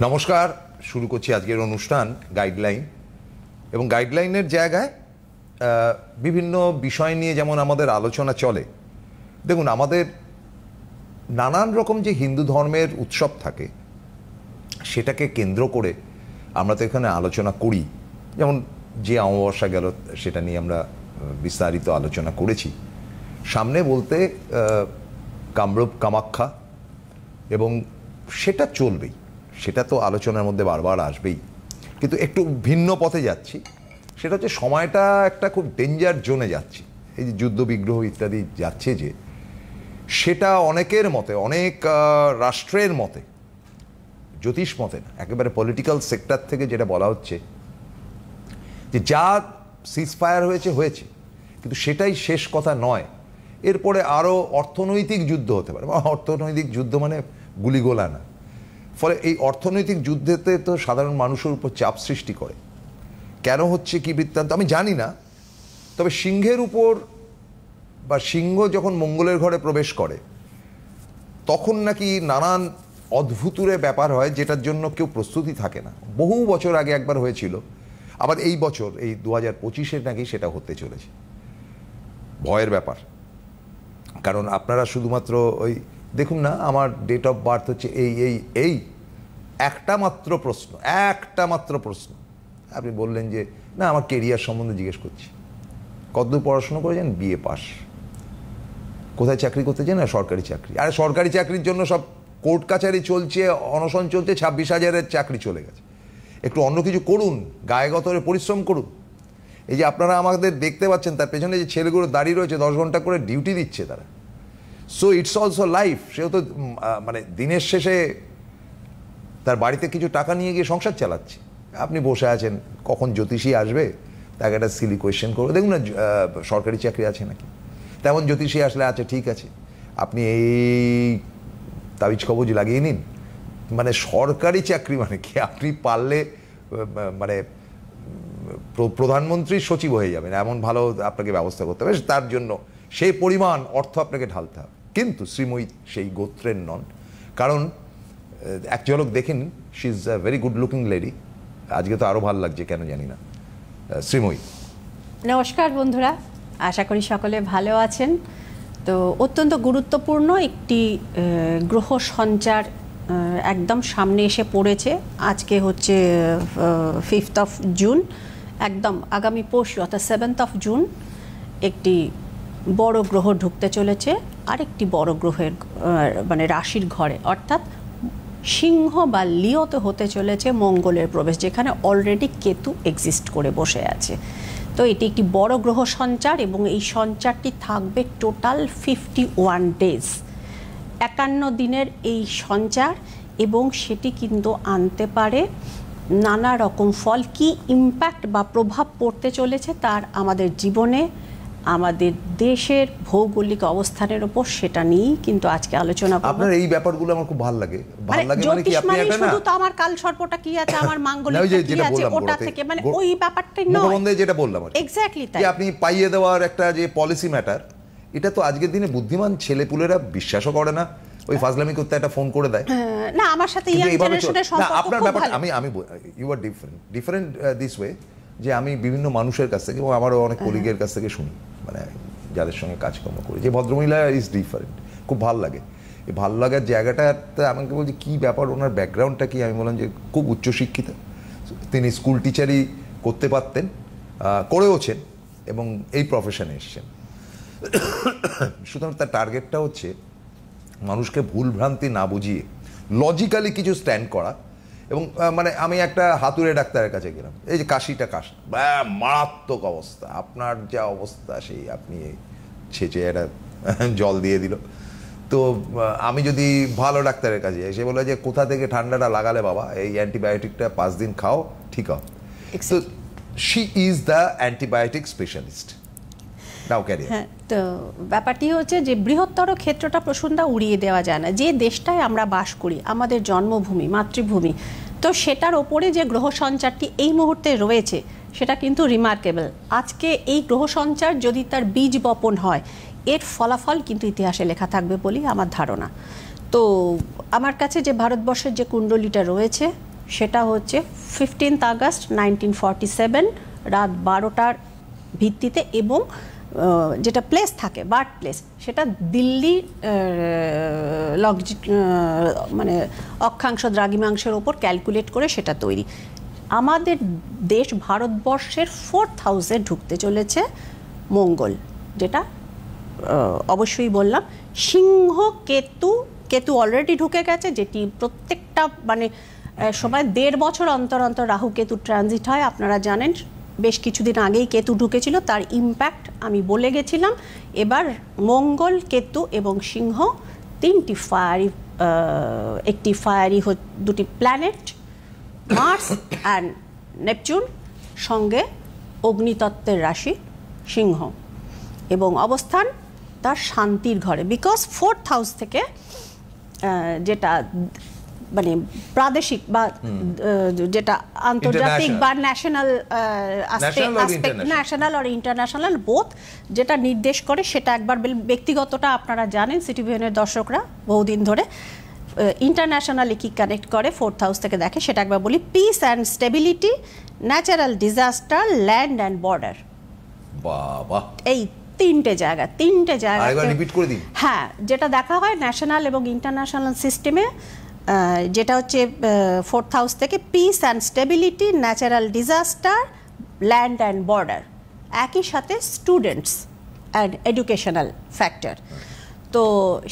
নমস্কার, শুরু করছি আজকের অনুষ্ঠান গাইডলাইন। এবং গাইডলাইনের জায়গায় বিভিন্ন বিষয় নিয়ে যেমন আমাদের আলোচনা চলে। দেখুন, আমাদের নানান রকম যে হিন্দু ধর্মের উৎসব থাকে সেটাকে কেন্দ্র করে আমরা তো এখানে আলোচনা করি। যেমন যে অমাবস্যা গেল সেটা নিয়ে আমরা বিস্তারিত আলোচনা করেছি। সামনে বলতে কামরূপ কামাখ্যা, এবং সেটা চলবেই, সেটা তো আলোচনার মধ্যে বারবার আসবেই। কিন্তু একটু ভিন্ন পথে যাচ্ছি, সেটা হচ্ছে সময়টা একটা খুব ডেঞ্জার জোনে যাচ্ছে। এই যে যুদ্ধ বিগ্রহ ইত্যাদি যাচ্ছে, যে সেটা অনেকের মতে, অনেক রাষ্ট্রের মতে, জ্যোতিষ মতে না, একেবারে পলিটিক্যাল সেক্টর থেকে যেটা বলা হচ্ছে যে যা সিজফায়ার হয়েছে হয়েছে, কিন্তু সেটাই শেষ কথা নয়। এরপরে আরও অর্থনৈতিক যুদ্ধ হতে পারে। অর্থনৈতিক যুদ্ধ মানে গুলিগোলা না। ফলে এই অর্থনৈতিক যুদ্ধেতে তো সাধারণ মানুষের উপর চাপ সৃষ্টি করে। কেন হচ্ছে, কি বৃত্তান্ত আমি জানি না। তবে সিংহের উপর, বা সিংহ যখন মঙ্গলের ঘরে প্রবেশ করে তখন নাকি নানান অদ্ভুতুরে ব্যাপার হয়, যেটার জন্য কেউ প্রস্তুতি থাকে না। বহু বছর আগে একবার হয়েছিল, আবার এই বছর এই 2025-এ নাকি সেটা হতে চলেছে। ভয়ের ব্যাপার। কারণ আপনারা শুধুমাত্র ওই দেখুন না, আমার ডেট অফ বার্থ হচ্ছে এই একটা মাত্র প্রশ্ন। আপনি বললেন যে না, আমার কেরিয়ার সম্বন্ধে জিজ্ঞেস করছি। কতদূর পড়াশোনা করেছেন? BA pass. কোথায় চাকরি করতে চান? না, সরকারি চাকরি। আরে সরকারি চাকরির জন্য সব কোর্ট কাছারি চলছে, অনশন চলছে, 26,000-এর চাকরি চলে গেছে। একটু অন্য কিছু করুন, গায়ে গতরে পরিশ্রম করুন। এই যে আপনারা আমাদের দেখতে পাচ্ছেন, তার পেছনে যে ছেলেগুলো দাঁড়িয়ে রয়েছে, 10 ঘন্টা করে ডিউটি দিচ্ছে তারা। So it's also life. সেও তো মানে দিনের শেষে তার বাড়িতে কিছু টাকা নিয়ে গিয়ে সংসার চালাচ্ছে। আপনি বসে আছেন, কখন জ্যোতিষী আসবে তাকে একটা সিলি কোয়েশ্চেন করবে। দেখুন না সরকারি চাকরি আছে নাকি। তেমন জ্যোতিষী আসলে আছে, ঠিক আছে, আপনি এই তাবিজ কবজ লাগিয়ে নিন। মানে সরকারি চাকরি মানে কি, আপনি পারলে মানে প্রধানমন্ত্রীর সচিব হয়ে যাবেন, এমন ভালো আপনাকে ব্যবস্থা করতে হবে। তার জন্য সেই পরিমাণ অর্থ আপনাকে ঢালতে হবে। কিন্তু শ্রীময়ী সেই গোত্রের নন। কারণ এক ঝলক দেখেন, she is a very good looking lady. আজকে তো আরও ভালো লাগছে, কেন জানি না। শ্রীময়ী, নমস্কার বন্ধুরা, আশা করি সকলে ভালো আছেন। তো অত্যন্ত গুরুত্বপূর্ণ একটি গ্রহ সঞ্চার একদম সামনে এসে পড়েছে। আজকে হচ্ছে 5th of June, একদম আগামী পরশু অর্থাৎ 7th of June একটি বড় গ্রহ ঢুকতে চলেছে আরেকটি বড় গ্রহের মানে রাশির ঘরে, অর্থাৎ সিংহ বা লিওতে হতে চলেছে মঙ্গলের প্রবেশ, যেখানে অলরেডি কেতু এক্সিস্ট করে বসে আছে। তো এটি একটি বড় গ্রহ সঞ্চার, এবং এই সঞ্চারটি থাকবে টোটাল 51 ডেজ, 51 দিনের এই সঞ্চার। এবং সেটি কিন্তু আনতে পারে নানা রকম ফল। কি ইম্প্যাক্ট বা প্রভাব পড়তে চলেছে তার আমাদের জীবনে, আমাদের দেশের ভৌগোলিক অবস্থানের উপর, সেটা নিয়েই কিন্তু আজকে আলোচনা করব। আপনার এই ব্যাপারগুলো আমার খুব ভালো লাগে। ভালো লাগে মানে কি, আপনি এটা না শুধু তো আমার কাল সর্পটা কি আছে, আমার মাঙ্গলিকটা কি আছে, ওটা থেকে মানে ওই ব্যাপারটা নয়। মুখবন্ধে যেটা বললাম এক্স্যাক্টলি তাই। যে আপনি পাইয়ে দেওয়ার একটা যে পলিসি ম্যাটার, এটা তো আজকের দিনে বুদ্ধিমান ছেলেপুলেরা বিশ্বাসও করে না। ওই ফাজলামি করতে একটা ফোন করে দেয়। না, আমার সাথে ইয়াং জেনারেশনের সম্পর্ক খুব ভালো। আপনার ব্যাপারটা আমি you are different this way, যে আমি বিভিন্ন মানুষের কাছ থেকে এবং আমারও অনেক কলিগের কাছ থেকে শুনি, মানে যাদের সঙ্গে কাজকর্ম করি, যে ভদ্রমহিলা ইজ ডিফারেন্ট। খুব ভালো লাগে। এই ভালো লাগার জায়গাটাতে আমাকে বলছি কী ব্যাপার, ওনার ব্যাকগ্রাউন্ডটা কি। আমি বললাম যে খুব উচ্চশিক্ষিত, তিনি স্কুল টিচারই করতে পারতেন, করেওছেন, এবং এই প্রফেশনে এসছেন। সুতরাং তার টার্গেটটা হচ্ছে মানুষকে ভুল ভ্রান্তি না বুঝিয়ে লজিক্যালি কিছু স্ট্যান্ড করা। এবং মানে আমি একটা হাতুড়ে ডাক্তারের কাছে গেলাম, এই যে কাশিটা মারাত্মক অবস্থা, আপনার যা অবস্থা সেই আপনি ছেঁচে একটা জল দিয়ে দিল। তো আমি যদি ভালো ডাক্তারের কাছে যাই, সে বলে যে কোথা থেকে ঠান্ডাটা লাগালে বাবা, এই অ্যান্টিবায়োটিকটা 5 দিন খাও, ঠিক হবে। তো she is the antibiotic specialist. হ্যাঁ, তো ব্যাপারটি হচ্ছে যে বৃহত্তর ক্ষেত্রটা প্রসূনটা উড়িয়ে দেওয়া যায় না। যে দেশটায় আমরা বাস করি, আমাদের জন্মভূমি, মাতৃভূমি, তো সেটার ওপরে যে গ্রহ সঞ্চারটি এই মুহূর্তে রয়েছে সেটা কিন্তু রিমার্কেবল। আজকে এই গ্রহ সঞ্চার যদি তার বীজ বপন হয়, এর ফলাফল কিন্তু ইতিহাসে লেখা থাকবে বলেই আমার ধারণা। তো আমার কাছে যে ভারতবর্ষের যে কুণ্ডলিটা রয়েছে সেটা হচ্ছে 15 আগস্ট 1947 রাত 12টার ভিত্তিতে, এবং যেটা প্লেস থাকে বার্থ প্লেস সেটা দিল্লি মানে অক্ষাংশ দ্রাঘিমাংশের ওপর ক্যালকুলেট করে সেটা তৈরি। আমাদের দেশ ভারতবর্ষের 4th হাউসে ঢুকতে চলেছে মঙ্গল, যেটা অবশ্যই বললাম সিংহ কেতু। কেতু অলরেডি ঢুকে গেছে, যেটি প্রত্যেকটা মানে সময় 1.5 বছর অন্তর অন্তর রাহু কেতু ট্রানজিট হয়। আপনারা জানেন বেশ কিছুদিন আগেই কেতু ঢুকেছিল, তার ইম্প্যাক্ট আমি বলে গেছিলাম। এবার মঙ্গল, কেতু এবং সিংহ তিনটি ফায়ারি, একটি ফায়ারি দুটি প্ল্যানেট মার্স অ্যান্ড নেপচুন, সঙ্গে অগ্নিতত্ত্বের রাশি সিংহ, এবং অবস্থান তার শান্তির ঘরে। বিকজ 4th হাউস থেকে যেটা মানে প্রাদেশিক বা যেটা আন্তর্জাতিক বা ন্যাশনাল ন্যাশনাল আর ইন্টারন্যাশনাল বোথ যেটা নির্দেশ করে, সেটা একবার ব্যক্তিগতটা আপনারা জানেন সিটিভিএনের দর্শকরা বহুদিন ধরে। ইন্টারন্যাশনালি কি কানেক্ট করে 4th হাউস থেকে দেখে সেটা একবার বলি। Piece and stability, natural disaster, land and border. বাবা, এই তিনটে জায়গা রিপিট করে দিন। হ্যাঁ, যেটা দেখা হয় ন্যাশনাল এবং ইন্টারন্যাশনাল সিস্টেমে, যেটা হচ্ছে 4th হাউস থেকে piece and stability, natural disaster, land and border, একই সাথে স্টুডেন্টস অ্যান্ড এডুকেশনাল ফ্যাক্টর। তো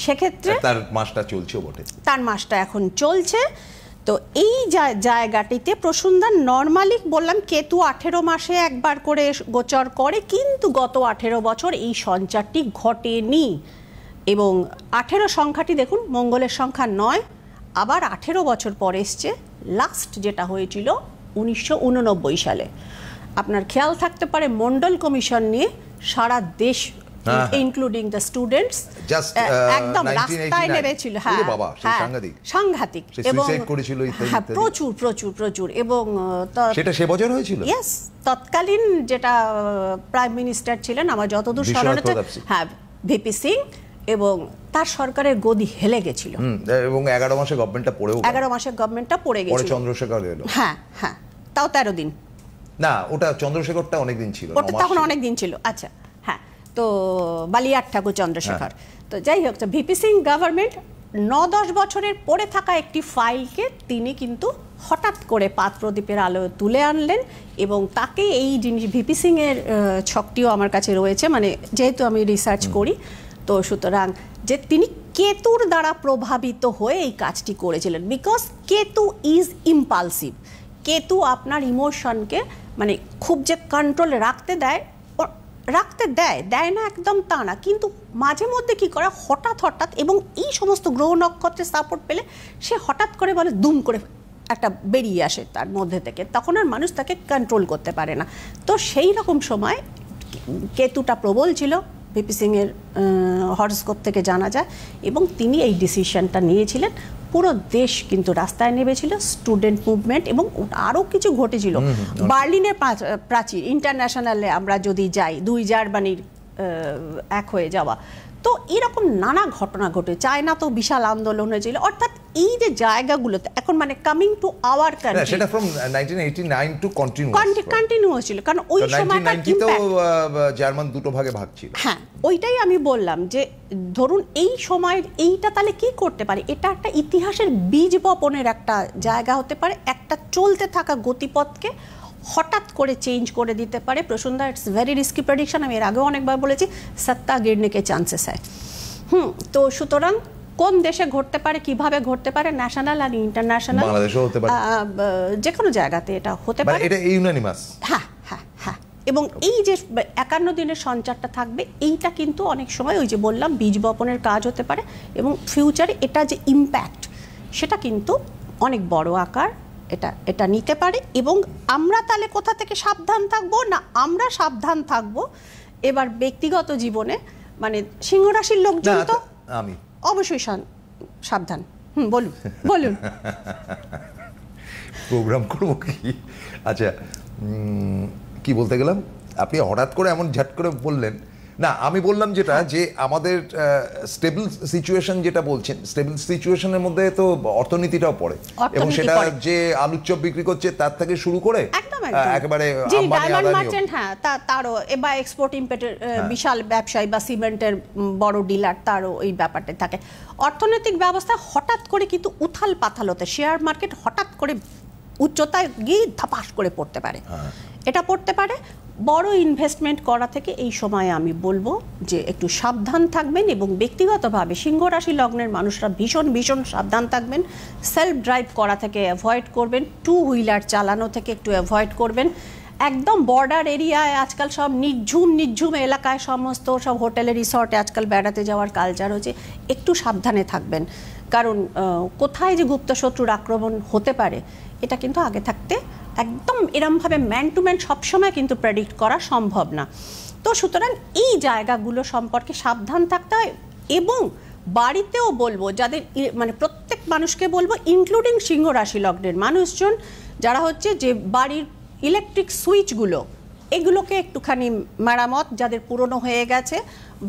সেক্ষেত্রে তার মাসটা চলছে বটে, তার মাসটা এখন চলছে। তো এই জায়গাটিতে প্রসূনদার নর্মালি বললাম কেতু 18 মাসে একবার করে গোচর করে, কিন্তু গত 18 বছর এই সঞ্চারটি ঘটেনি। এবং 18 সংখ্যাটি দেখুন মঙ্গলের সংখ্যা 9, আবার 18 বছর পরে এসছে লাস্ট যেটা হয়েছিল 1989 সালে। আপনার খেয়াল থাকতে পারে মন্ডল কমিশন নিয়ে সারা দেশ ইনক্লুডিং দ্য স্টুডেন্টস একদম রাস্তায় নেমেছিল। হ্যাঁ, সাংঘাতিক, এবং প্রচুর প্রচুর প্রচুর। এবং সেটা সে বছর হয়েছিল। ইয়েস, তৎকালীন যেটা প্রাইম মিনিস্টার ছিলেন আমার যতদূর স্মরণ আছে, হ্যাঁ, ভিপি সিং, এবং তার সরকারের গদি হেলে গেছিল। এবং 11 মাসে গভর্নমেন্টটা পড়ে গেছিল। চন্দ্রশেখর এলো। হ্যাঁ হ্যাঁ, তাও 13 দিন না, ওটা চন্দ্রশেখরটা অনেক দিন ছিল, ওটা তখন অনেক দিন ছিল। আচ্ছা, হ্যাঁ, তো বালিয়ার ঠাকুর চন্দ্রশেখর। তো যাই হোক, ভিপি সিং গভর্নমেন্ট 9-10 বছরের পড়ে থাকা একটি ফাইলকে তিনি কিন্তু হঠাৎ করে পাত প্রদীপের আলো তুলে আনলেন, এবং তাকে এই জিনিস ভিপি সিং এর ছকটিও আমার কাছে রয়েছে, মানে যেহেতু আমি রিসার্চ করি, তো সুতরাং যে তিনি কেতুর দ্বারা প্রভাবিত হয়ে এই কাজটি করেছিলেন। Because Ketu is impulsive. Ketu আপনার ইমোশনকে মানে খুব যে কন্ট্রোলে রাখতে দেয় না একদম তা না, কিন্তু মাঝে মধ্যে কি করে হঠাৎ, এবং এই সমস্ত গ্রহ নক্ষত্রের সাপোর্ট পেলে সে হঠাৎ করে বলে দুম করে একটা বেরিয়ে আসে তার মধ্যে থেকে, তখন আর মানুষ তাকে কন্ট্রোল করতে পারে না। তো সেই রকম সময় কেতুটা প্রবল ছিল, ভিপি সিং এর হরোস্কোপ থেকে জানা যায়, এবং তিনি এই ডিসিশনটা নিয়েছিলেন। পুরো দেশ কিন্তু রাস্তায় নেমেছিল, স্টুডেন্ট মুভমেন্ট, এবং আরও কিছু ঘটেছিল। বার্লিনের প্রাচীর, ইন্টারন্যাশনালে আমরা যদি যাই, 2 জার্মানির এক হয়ে যাওয়া, তো এরকম নানা ঘটনা ঘটে। চায়না তো বিশাল আন্দোলন হয়েছিল। অর্থাৎ এই যে জায়গাগুলোতে এখন মানে কামিং টু আওয়ার কান্ট্রি, সেটা ফ্রম 1989 টু কন্টিনিউ হয়েছিল, কারণ ওই সময়টা কিন্তু জার্মান দুটো ভাগে ভাগ ছিল। হ্যাঁ, ওইটাই আমি বললাম যে ধরুন এই সময়ের এইটা তাহলে কি করতে পারে, এটা একটা ইতিহাসের বীজ বপনের একটা জায়গা হতে পারে, একটা চলতে থাকা গতিপথকে হঠাৎ করে চেঞ্জ করে দিতে পারে। প্রসূনদা, ইটস ভেরি রিস্কি প্রেডিকশন, আমি এর আগেও অনেকবার বলেছি, সত্তা গিরনে কে চান্সেস হয়। তো সুতরাং কোন দেশে ঘটতে পারে, কিভাবে ঘটতে পারে, ন্যাশনাল আর ইন্টারন্যাশনাল, বাংলাদেশেও হতে পারে, যে কোনো জায়গাতে এটা হতে পারে। এটা ইউনানিমাস। হ্যাঁ হ্যাঁ হ্যাঁ, এবং এই যে 51 দিনের সঞ্চারটা থাকবে, এইটা কিন্তু অনেক সময় ওই যে বললাম বীজ বপনের কাজ হতে পারে, এবং ফিউচারে এটা যে ইম্প্যাক্ট সেটা কিন্তু অনেক বড় আকার এটা নিতে পারে। এবং আমরা তাহলে কোথা থেকে সাবধান থাকবো না, আমরা সাবধান থাকবো এবার ব্যক্তিগত জীবনে, মানে সিংহ রাশির লোকজন তো আমি অবশ্যই সাবধান। বলুন প্রোগ্রাম করবো কি? আচ্ছা, কি বলতে গেলাম, আপনি হঠাৎ করে এমন ঝট করে বললেন না, আমি বললাম যেটা যে আমাদের স্টেবল সিচুয়েশন যেটা বলছেন, স্টেবল সিচুয়েশনের মধ্যে তো অর্থনীতিটাও পড়ে, এবং সেটা যে আলুর চপ বিক্রি করছে তার থেকে শুরু করে একেবারে ডায়মন্ড মার্চেন্ট, হ্যাঁ তারও বা এক্সপোর্ট ইম্পোর্টের বিশাল ব্যবসায়ী বা সিমেন্টের বড় ডিলার, তারও এই ব্যাপারটা থাকে। অর্থনৈতিক ব্যবস্থা হঠাৎ করে কিন্তু উথাল পাথাল হতে, শেয়ার মার্কেট হঠাৎ করে উচ্চতায় গিয়ে ধাপাস করে পড়তে পারে, এটা পড়তে পারে। বড় ইনভেস্টমেন্ট করা থেকে এই সময়ে আমি বলবো যে একটু সাবধান থাকবেন, এবং ব্যক্তিগতভাবে সিংহ রাশি লগ্নের মানুষরা ভীষণ ভীষণ সাবধান থাকবেন। সেলফ ড্রাইভ করা থেকে অ্যাভয়েড করবেন, টু হুইলার চালানো থেকে একটু অ্যাভয়েড করবেন। একদম বর্ডার এরিয়ায় আজকাল সব নির্ঝুম এলাকায় সমস্ত সব হোটেলে রিসর্টে আজকাল বেড়াতে যাওয়ার কালচার হচ্ছে, একটু সাবধানে থাকবেন, কারণ কোথায় যে গুপ্তশত্রুর আক্রমণ হতে পারে এটা কিন্তু আগে থাকতে একদম এরমভাবে ম্যান টু ম্যান সবসময় কিন্তু প্রেডিক্ট করা সম্ভব না। তো সুতরাং এই জায়গাগুলো সম্পর্কে সাবধান থাকতে হয়। এবং বাড়িতেও বলবো, যাদের মানে প্রত্যেক মানুষকে বলবো, ইনক্লুডিং সিংহ রাশি লগ্নের মানুষজন যারা হচ্ছে যে বাড়ির ইলেকট্রিক সুইচগুলো এগুলোকে একটুখানি মেরামত, যাদের পুরনো হয়ে গেছে,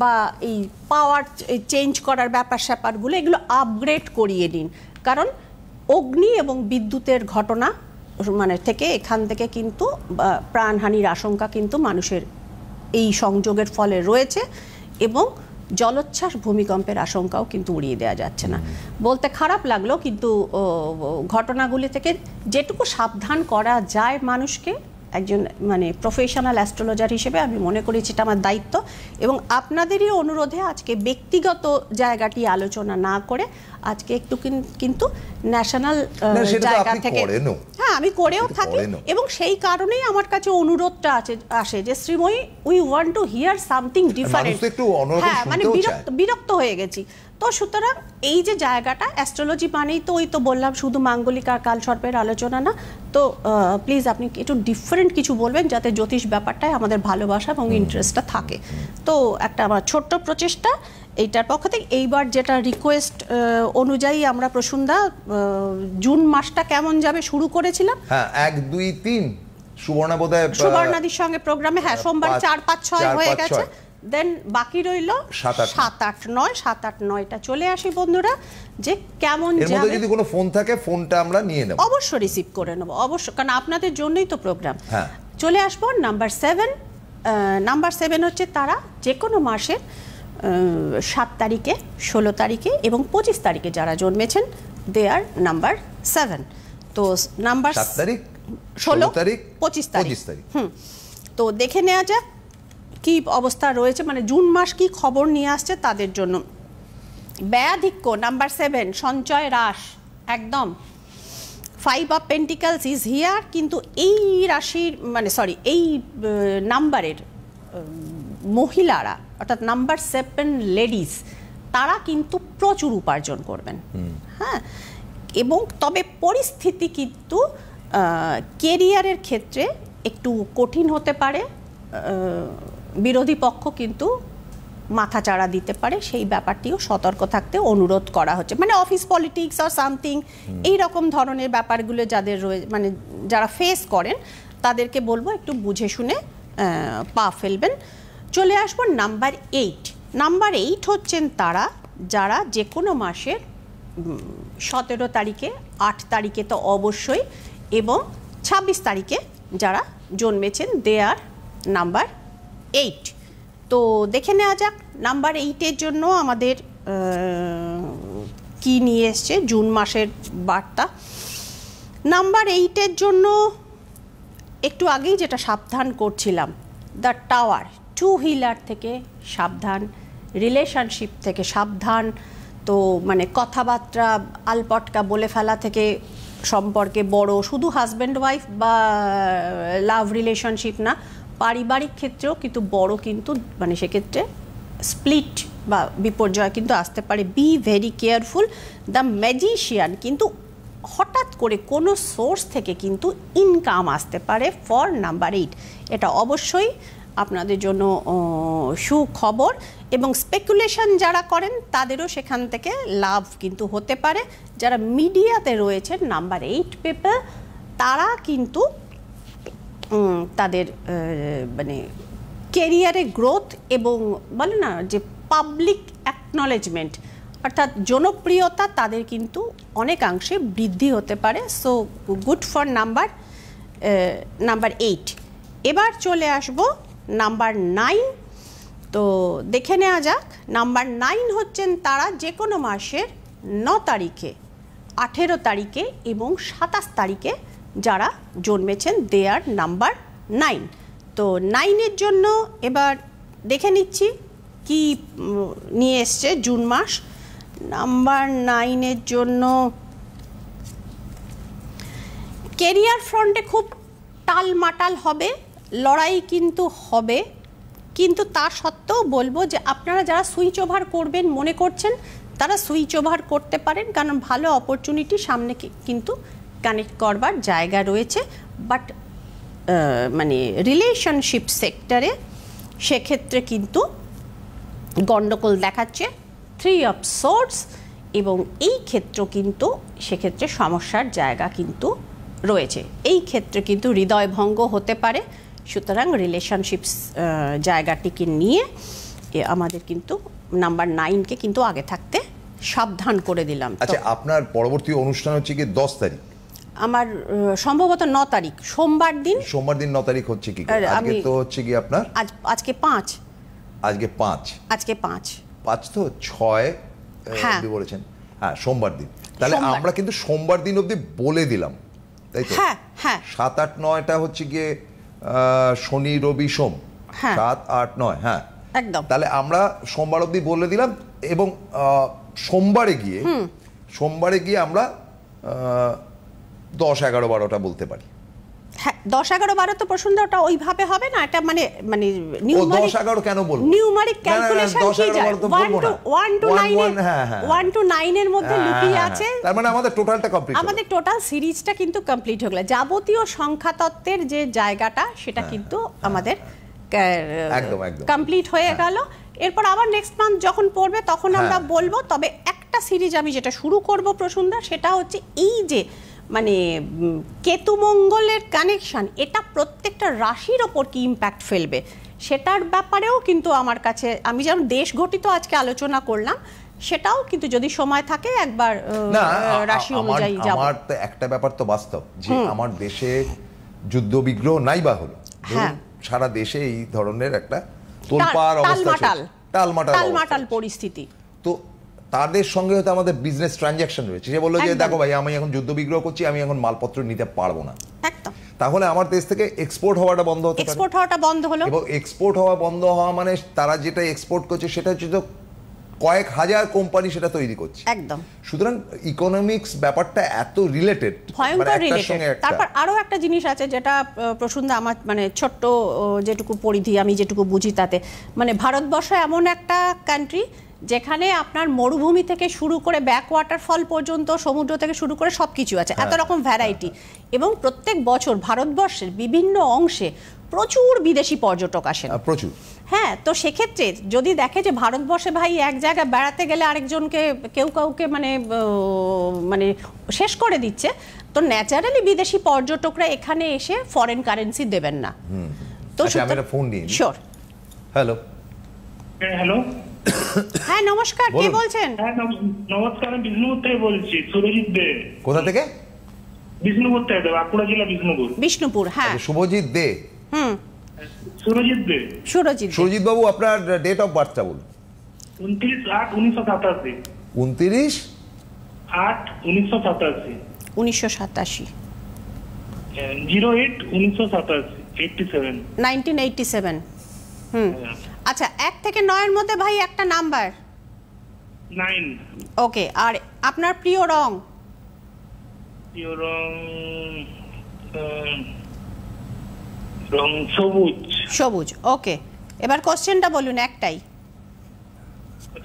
বা এই পাওয়ার চেঞ্জ করার ব্যাপার স্যাপারগুলো এগুলো আপগ্রেড করিয়ে নিন। কারণ অগ্নি এবং বিদ্যুতের ঘটনা মানে থেকে এখান থেকে কিন্তু প্রাণহানির আশঙ্কা কিন্তু মানুষের এই সংযোগের ফলে রয়েছে, এবং জলোচ্ছ্বাস ভূমিকম্পের আশঙ্কাও কিন্তু উড়িয়ে দেওয়া যাচ্ছে না। বলতে খারাপ লাগলো, কিন্তু ঘটনাগুলি থেকে যেটুকু সাবধান করা যায় মানুষকে, একজন মানে প্রফেশনাল অ্যাস্ট্রোলজার হিসেবে আমি মনে করি সেটা আমার দায়িত্ব। এবং আপনাদেরই অনুরোধে আজকে ব্যক্তিগত জায়গাটি আলোচনা না করে আজকে একটু কিন্তু ন্যাশনাল জায়গা থেকে, হ্যাঁ আমি করেও থাকি, এবং সেই কারণেই আমার কাছে অনুরোধটা আসে যে Srimoyee, we want to hear something different. হ্যাঁ, মানে বিরক্ত হয়ে গেছি। তো সুতরাং এই যে জায়গাটা, অ্যাস্ট্রোলজি মানেই তো ওই তো বললাম শুধু মাঙ্গলিক আর কালসর্পের আলোচনা না, তো প্লিজ আপনি একটু ডিফারেন্ট কিছু বলবেন, যাতে জ্যোতিষ ব্যাপারটায় আমাদের ভালোবাসা এবং ইন্টারেস্টটা থাকে। তো একটা আমার ছোট্ট প্রচেষ্টা এইটার পক্ষ থেকে। এইবার যেটা রিকোয়েস্ট অনুযায়ী আমরা প্রসূনদা জুন মাসটা কেমন যাবে শুরু করেছিলাম, হ্যাঁ 1, 2, 3 সুবর্ণা বোধহয় সুবর্ণাদির সঙ্গে প্রোগ্রামে, হ্যাঁ সোমবার 4, 5, 6 হয়ে গেছে। দেন বাকি রইল 7, 8, 9। 7, 8, 9টা চলে আসি বন্ধুরা, যে কেমন যাবে। এর মধ্যে যদি কোনো ফোন থাকে ফোনটা আমরা নিয়ে নেব, অবশ্যই রিসিভ করে নেব, অবশ্যই, কারণ আপনাদের জন্যই তো প্রোগ্রাম। হ্যাঁ, চলে আসবো নাম্বার 7। নাম্বার 7 হচ্ছে তারা যে কোনো মাসের 7 তারিখে, 16 তারিখে এবং 25 তারিখে যারা জন্মেছেন, দে আর নাম্বার 7। তো নাম্বার 7 তারিখ, 16 তারিখ, 25 তারিখ। তো দেখে নেওয়া যাক কি অবস্থা রয়েছে, মানে জুন মাস কি খবর নিয়ে আসছে তাদের জন্য। ব্যয়াধিক্য নাম্বার 7, সঞ্চয় হ্রাস একদম। 5 অফ পেন্টিকলস ইজ হিয়ার, কিন্তু এই রাশির মানে এই নাম্বারের মহিলারা, অর্থাৎ নাম্বার 7 লেডিস, তারা কিন্তু প্রচুর উপার্জন করবেন। হ্যাঁ, এবং তবে পরিস্থিতি কিন্তু কেরিয়ারের ক্ষেত্রে একটু কঠিন হতে পারে, বিরোধী পক্ষ কিন্তু মাথাচাড়া দিতে পারে, সেই ব্যাপারটিও সতর্ক থাকতে অনুরোধ করা হচ্ছে। মানে অফিস পলিটিক্স আর সামথিং এই রকম ধরনের ব্যাপারগুলো যাদের রয়েছে, মানে যারা ফেস করেন, তাদেরকে বলবো একটু বুঝে শুনে পা ফেলবেন। চলে আসবো নাম্বার 8। নাম্বার 8 হচ্ছেন তারা যারা যে কোনো মাসের 17 তারিখে, 8 তারিখে তো অবশ্যই, এবং 26 তারিখে যারা জন্মেছেন, দে আর নাম্বার 8। তো দেখে নেওয়া যাক নাম্বার 8-এর জন্য আমাদের কি নিয়ে এসছে জুন মাসের বার্তা। নাম্বার 8-এর জন্য একটু আগেই যেটা সাবধান করছিলাম, দ্য টাওয়ার, টু হুইলার থেকে সাবধান, রিলেশনশিপ থেকে সাবধান। তো মানে কথাবার্তা আলপটকা বলে ফেলা থেকে সম্পর্কে বড়, শুধু হাজব্যান্ড ওয়াইফ বা লাভ রিলেশনশিপ না, পারিবারিক ক্ষেত্রেও কিন্তু বড় কিন্তু মানে সেক্ষেত্রে স্প্লিট বা বিপর্যয় কিন্তু আসতে পারে। Be very careful. The magician, কিন্তু হঠাৎ করে কোনো সোর্স থেকে কিন্তু ইনকাম আসতে পারে ফর নাম্বার 8। এটা অবশ্যই আপনাদের জন্য সুখবর। এবং স্পেকুলেশন যারা করেন তাদেরও সেখান থেকে লাভ কিন্তু হতে পারে। যারা মিডিয়াতে রয়েছেন নাম্বার 8 পিপল, তারা কিন্তু তাদের মানে কেরিয়ারে গ্রোথ এবং বলে না যে পাবলিক অ্যাকনলেজমেন্ট অর্থাৎ জনপ্রিয়তা তাদের কিন্তু অনেকাংশে বৃদ্ধি হতে পারে। So good for number 8। এবার চলে আসব নাম্বার 9। তো দেখে নেওয়া যাক। নাম্বার 9 হচ্ছেন তারা যে কোনো মাসের 9 তারিখে, 18 তারিখে এবং 27 তারিখে যারা জন্মেছেন, দে আর নাম্বার 9। তো 9-এর জন্য এবার দেখে নিচ্ছি কি নিয়ে এসছে জুন মাস। নাম্বার 9-এর জন্য কেরিয়ার ফ্রন্টে খুব টালমাটাল হবে, লড়াই কিন্তু হবে, কিন্তু তা সত্ত্বেও বলবো যে আপনারা যারা সুইচ ওভার করবেন মনে করছেন তারা সুইচ ওভার করতে পারেন, কারণ ভালো অপরচুনিটি সামনে কিন্তু কানেক্ট করবার জায়গা রয়েছে। বাট মানে রিলেশনশিপ সেক্টরে সেক্ষেত্রে কিন্তু গণ্ডগোল দেখাচ্ছে 3 অফ সোর্ডস, এবং এই ক্ষেত্র কিন্তু সেক্ষেত্রে সমস্যার জায়গা কিন্তু রয়েছে। এই ক্ষেত্রে কিন্তু হৃদয়ভঙ্গ হতে পারে। সুতরাং রিলেশনশিপ জায়গাটিকে নিয়ে আমাদের কিন্তু নাম্বার 9-কে কিন্তু আগে থাকতে সাবধান করে দিলাম। আচ্ছা, আপনার পরবর্তী অনুষ্ঠান হচ্ছে কি 10 তারিখ? আমার সম্ভবত 9 তারিখ সোমবার দিন। 9 তারিখ হচ্ছে কি? আজকে তো হচ্ছে কি আপনার আজকে 5। আজকে 5 তো 6 অবধি বলেছেন। হ্যাঁ, সোমবার দিন। তাহলে আমরা কিন্তু সোমবার দিন অবধি বলে দিলাম, তাই তো? হ্যাঁ হ্যাঁ। 7, 8, 9টা হচ্ছে গিয়ে শনি রবি সোম। 7, 8, 9। হ্যাঁ একদম। তাহলে আমরা সোমবার অবধি বলে দিলাম, এবং সোমবারে গিয়ে আমরা 10, 11, 12টা বলতে পারি। হ্যাঁ, 10, 11, 12 তো প্রসন্ন, ওটা ওইভাবে হবে না। এটা মানে নিউমারিক 10, 11 কেন বলবো? নিউমারিক ক্যালকুলেশন কি যায়? 1 to 9 এর মধ্যে লুকিয়ে আছে। তার মানে আমাদের টোটালটা কমপ্লিট, আমাদের টোটাল সিরিজটা কিন্তু কমপ্লিট হয়ে গেল। যাবতীয় সংখ্যা তত্ত্বের যে জায়গাটা সেটা কিন্তু আমাদের একদম কমপ্লিট হয়ে গেল। এরপর আবার নেক্সট মান্থ যখন পড়বে তখন আমরা বলবো। তবে একটা সিরিজ আমি যেটা শুরু করব প্রসন্দা, সেটা হচ্ছে এই যে মানে কেতু মঙ্গলের কানেকশন, এটা প্রত্যেকটা রাশির ওপর কি ইম্প্যাক্ট ফেলবে সেটার ব্যাপারেও কিন্তু আমার কাছে, আমি যেমন দেশ ঘটিত আজকে আলোচনা করলাম, সেটাও কিন্তু যদি সময় থাকে একবার রাশি অনুযায়ী যাব। আমার তো একটা ব্যাপার তো বাস্তব যে আমার দেশে যুদ্ধ বিগ্রহ নাই বা হলো, সারা দেশে এই ধরনের একটা তোলপাড় অবস্থা, টালমাটাল পরিস্থিতি, তো তাদের সঙ্গে হয়তো আমাদের বিজনেস ট্রানজাকশন রয়েছে। সে বললো যে দেখো ভাই, আমি এখন যুদ্ধ বিগ্রহ করছি, আমি এখন মালপত্র নিতে পারবো না, তাহলে আমার দেশ থেকে এক্সপোর্ট হওয়াটা বন্ধ হতে পারে। এক্সপোর্ট হওয়াটা বন্ধ হলো, এবং এক্সপোর্ট হওয়া বন্ধ হওয়া মানে তারা যেটা এক্সপোর্ট করছে সেটা হচ্ছে তো কয়েক হাজার কোম্পানি সেটা তৈরি করছে। একদম। সুতরাং ইকোনমিক্স ব্যাপারটা এত রিলেটেড, ভয়ঙ্কর রিলেটেড। তারপর আরো একটা জিনিস আছে যেটা প্রসন্ন আমার মানে ছোট্ট যেটুকু পরিধি আমি যেটুকু বুঝি তাতে, মানে ভারতবর্ষ এমন একটা কান্ট্রি যেখানে আপনার মরুভূমি থেকে শুরু করে ব্যাক ওয়াটারফল পর্যন্ত, সমুদ্র থেকে শুরু করে সবকিছু আছে, এত রকম ভ্যারাইটি। এবং প্রত্যেক বছর ভারতবর্ষের বিভিন্ন অংশে প্রচুর বিদেশি পর্যটক আসেন, প্রচুর। হ্যাঁ, তো সেক্ষেত্রে যদি দেখে যে ভারতবর্ষে ভাই এক জায়গায় বেড়াতে গেলে আরেকজনকে কেউ কাউকে মানে শেষ করে দিচ্ছে, তো ন্যাচারালি বিদেশি পর্যটকরা এখানে এসে ফরেন কারেন্সি দেবেন না। তো আমি একটা ফোন নিই। শিওর। হ্যালো। হ্যালো। হ্যাঁ নমস্কার, কে বলছেন? হ্যাঁ নমস্কার, আমি বিষ্ণুপুর থেকে বলছি, সুরজিৎ দে। কোথা থেকে? বিষ্ণুপুর থেকে, বাঁকুড়া জেলা বিষ্ণুপুর। বিষ্ণুপুর, হ্যাঁ। শুভজিৎ দে। সুরজিৎ দে। সুরজিৎ বাবু, আপনার ডেট অফ বার্থটা বলুন। 29/8/1987। 29/8/1987। 1987। 08/1987। 1987। আচ্ছা, 1 থেকে 9-এর মধ্যে ভাই একটা নাম্বার। 9। ওকে। আর আপনার প্রিয় রং? রং সবুজ। সবুজ, ওকে। এবার কোশ্চেনটা বলুন একটাই।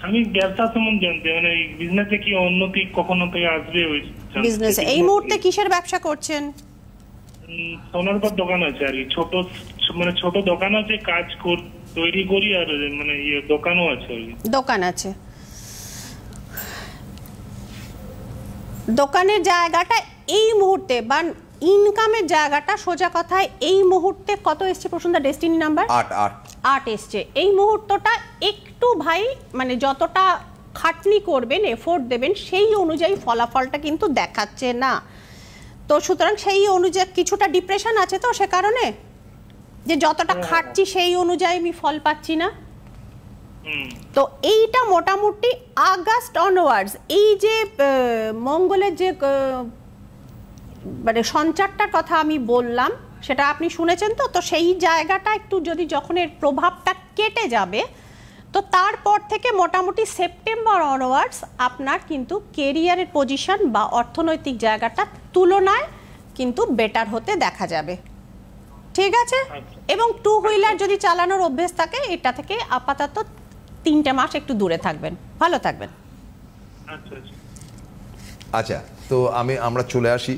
আমি ব্যবসা সম্বন্ধে জানতে, মানে বিজনেসে কি উন্নতি কখনো থেকে আসবে? ওই বিজনেসে এই মুহূর্তে কিসের ব্যবসা করছেন? সোনার উপর দোকান আছে আর কি, ছোট দোকান আছে, কাজ তৈরি করি, আর মানে দোকানও আছে আর কি। দোকান আছে। দোকানের জায়গাটা এই মুহূর্তে বা ইনকামের জায়গাটা সোজা কথায় এই মুহূর্তে কত এসছে প্রসন্ন? Destiny number 8। আট এসছে, এই মুহূর্তটা একটু ভাই মানে যতটা খাটনি করবেন, এফোর্ট দেবেন, সেই অনুযায়ী ফলাফলটা কিন্তু দেখাচ্ছে না। তো সুতরাং সেই অনুযায়ী কিছুটা ডিপ্রেশন আছে, তো সে কারণে যে যতটা খাটছি সেই অনুযায়ী আমি ফল পাচ্ছি না। তো এইটা মোটামুটি আগস্ট অনওয়ার্ডস, এই যে মঙ্গলের যে মানে সঞ্চারটার কথা আমি বললাম সেটা আপনি শুনেছেন তো, তো সেই জায়গাটা একটু যদি যখন এর প্রভাবটা কেটে যাবে, তো তারপর থেকে মোটামুটি সেপ্টেম্বর অনওয়ার্ডস আপনার কিন্তু কেরিয়ারের পজিশন বা অর্থনৈতিক জায়গাটা তুলনায় কিন্তু বেটার হতে দেখা যাবে। ঠিক আছে? এবং টু হুইলার যদি চালানোর অভ্যেস থাকে, এটা থেকে আপাতত 3টে মাস একটু দূরে থাকবেন, ভালো থাকবেন। আচ্ছা, তো আমরা চলে আসি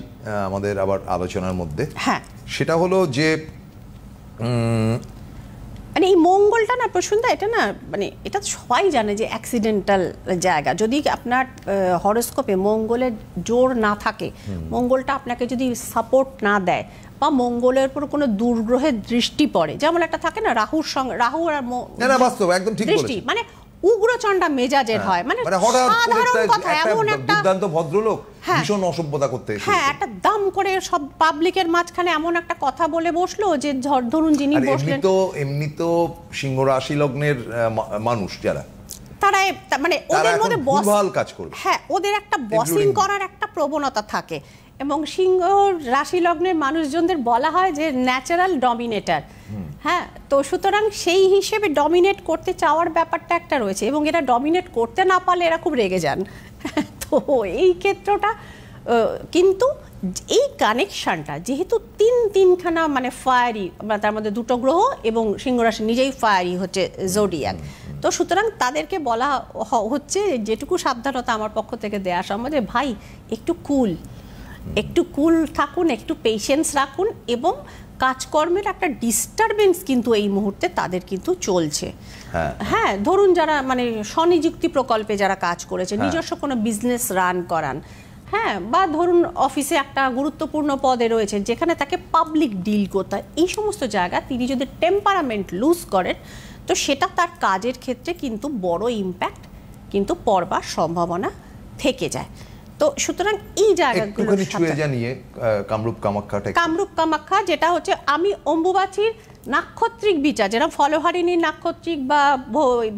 আমাদের আবার আলোচনার মধ্যে। হ্যাঁ, সেটা হলো যে মানে এই মঙ্গলটা না প্রসূনদা, এটা না মানে এটা সবাই জানে যে অ্যাক্সিডেন্টাল জায়গা। যদি আপনার হরোস্কোপে মঙ্গলের জোর না থাকে, মঙ্গলটা আপনাকে যদি সাপোর্ট না দেয়, বা মঙ্গলের উপর কোনো দুর্গ্রহের দৃষ্টি পড়ে, যেমন একটা থাকে না রাহুর সঙ্গে, রাহু আর বাস্তব একদম ঠিক দৃষ্টি, মানে উগ্রচণ্ডা মেজাজের হয়, মানে সাধারণ কথা, এমন একটা দুর্দান্ত ভদ্রলোক ভীষণ অসভ্যতা করতে এসেছে, হ্যাঁ একটা দাম করে সব পাবলিকের মাঝখানে এমন একটা কথা বলে বসলো যে ধরুন যিনি বসলেন, এমনি তো সিংহ রাশি লগ্নের মানুষ যারা, তারা মানে ওদের মধ্যে ভুলভাল কাজ করবে, হ্যাঁ ওদের একটা বসিং করার একটা প্রবণতা থাকে। এবং সিংহ রাশি লগ্নের মানুষজনদের বলা হয় যে ন্যাচারাল ডমিনেটর। হ্যাঁ, তো সুতরাং সেই হিসেবে ডমিনেট করতে চাওয়ার ব্যাপারটা একটা রয়েছে, এবং এরা ডমিনেট করতে না পারলে এরা খুব রেগে যান। তো এই ক্ষেত্রটা কিন্তু এই কানেকশনটা যেহেতু তিনখানা মানে ফায়ারি, তার মধ্যে দুটো গ্রহ এবং সিংহ রাশি নিজেই ফায়ারি হচ্ছে জোডিয়াক, তো সুতরাং তাদেরকে বলা হচ্ছে যেটুকু সাবধানতা আমার পক্ষ থেকে দেওয়া সম্ভব, যে ভাই একটু কুল থাকুন, একটু পেশেন্স রাখুন, এবং কাজকর্মের একটা ডিস্টারবেন্স কিন্তু এই মুহূর্তে তাদের কিন্তু চলছে। হ্যাঁ, ধরুন যারা মানে স্বনিযুক্তি প্রকল্পে যারা কাজ করেছে, নিজস্ব কোনো বিজনেস রান করান, হ্যাঁ, বা ধরুন অফিসে একটা গুরুত্বপূর্ণ পদে রয়েছে যেখানে তাকে পাবলিক ডিল করতে হয়, এই সমস্ত জায়গা তিনি যদি টেম্পারামেন্ট লুজ করেন, তো সেটা তার কাজের ক্ষেত্রে কিন্তু বড় ইম্প্যাক্ট কিন্তু পড়বার সম্ভাবনা থেকে যায়। তো সুতরাং এই জায়গাগুলো জানিয়ে কামরূপ কামাখ্যা যেটা হচ্ছে, আমি অম্বুবাচীর নাক্ষত্রিক বিচার, যেটা ফলহারিণী নাক্ষত্রিক বা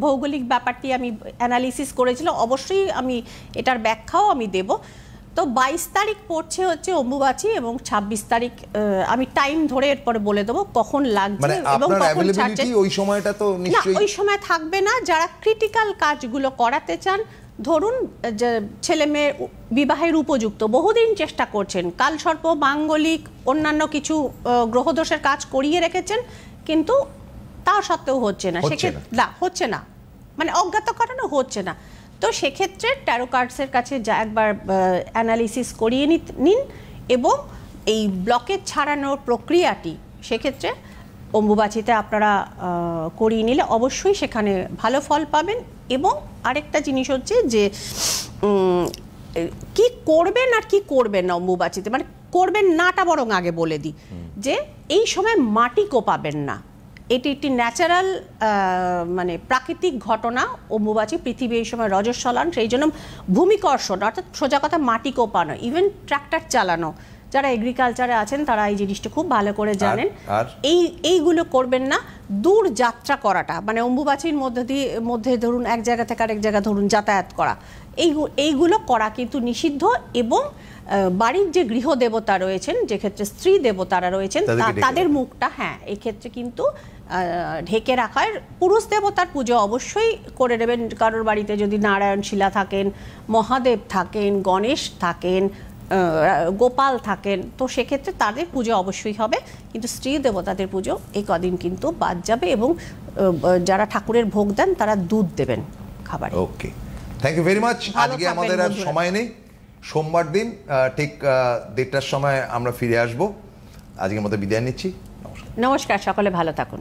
ভৌগোলিক ব্যাপারটি আমি অ্যানালিসিস করেছিলাম, অবশ্যই আমি এটার ব্যাখ্যাও আমি দেব। তো 22 তারিখ পড়ছে হচ্ছে অম্বুবাচী, এবং 26 তারিখ আমি টাইম ধরে এরপরে বলে দেবো কখন লাগছে এবং কখন ছাড়ছে। ওই সময়টা তো নিশ্চয়ই ওই সময় থাকবে না। যারা ক্রিটিক্যাল কাজগুলো করাতে চান, ধরুন ছেলে মেয়ে বিবাহের উপযুক্ত, বহুদিন চেষ্টা করছেন, কালসর্প মাঙ্গলিক অন্যান্য কিছু গ্রহদোষের কাজ করিয়ে রেখেছেন, কিন্তু তা সত্ত্বেও হচ্ছে না, সেক্ষেত্রে হচ্ছে না, মানে অজ্ঞাত কারণে হচ্ছে না। তো সেক্ষেত্রে ট্যারো কার্ডসের কাছে যা একবার অ্যানালিসিস করিয়ে নিন, এবং এই ব্লকেজ ছাড়ানোর প্রক্রিয়াটি সেক্ষেত্রে অম্বুবাচীতে আপনারা করিয়ে নিলে অবশ্যই সেখানে ভালো ফল পাবেন। এবং আরেকটা জিনিস হচ্ছে যে কি করবেন আর কি করবেন না অম্বুবাচীতে, মানে করবেন নাটা বরং আগে বলে দিই, যে এই সময় মাটি কোপাবেন না, এটি একটি ন্যাচারাল মানে প্রাকৃতিক ঘটনা। অম্বুবাচী পৃথিবী এই সময় রজস্বলান, সেই জন্য ভূমিকর্ষণ অর্থাৎ সোজা কথা মাটি কোপানো, ইভেন ট্রাক্টর চালানো, যারা এগ্রিকালচারে আছেন তারা এই জিনিসটা খুব ভালো করে জানেন। এইগুলো করবেন না। দূর যাত্রা করাটা, মানে অম্বুবাচীর মধ্যে ধরুন এক জায়গা থেকে আরেক জায়গা ধরুন যাতায়াত করা, এইগুলো করা কিন্তু নিষিদ্ধ। এবং বাড়ির যে গৃহদেবতা রয়েছেন, যে ক্ষেত্রে স্ত্রী দেবতারা রয়েছেন, তাদের মুখটা এই ক্ষেত্রে কিন্তু ঢেকে রাখার, পুরুষ দেবতার পুজো অবশ্যই করে নেবেন। কারোর বাড়িতে যদি নারায়ণ শিলা থাকেন, মহাদেব থাকেন, গণেশ থাকেন, গোপাল থাকেন, তো সেক্ষেত্রে তাদের পুজো অবশ্যই হবে, কিন্তু স্ত্রী দেবতাদের পুজো এই কদিন কিন্তু বাদ যাবে। এবং যারা ঠাকুরের ভোগ দেন তারা দুধ দেবেন খাবারে। ওকে, থ্যাংক ইউ ভেরি মাচ। আজকে আমাদের আর সময় নেই, সোমবার দিন ঠিক 1:30টার সময় আমরা ফিরে আসব। আজকের মতো বিদায় নিচ্ছি, নমস্কার, সকলে ভালো থাকুন।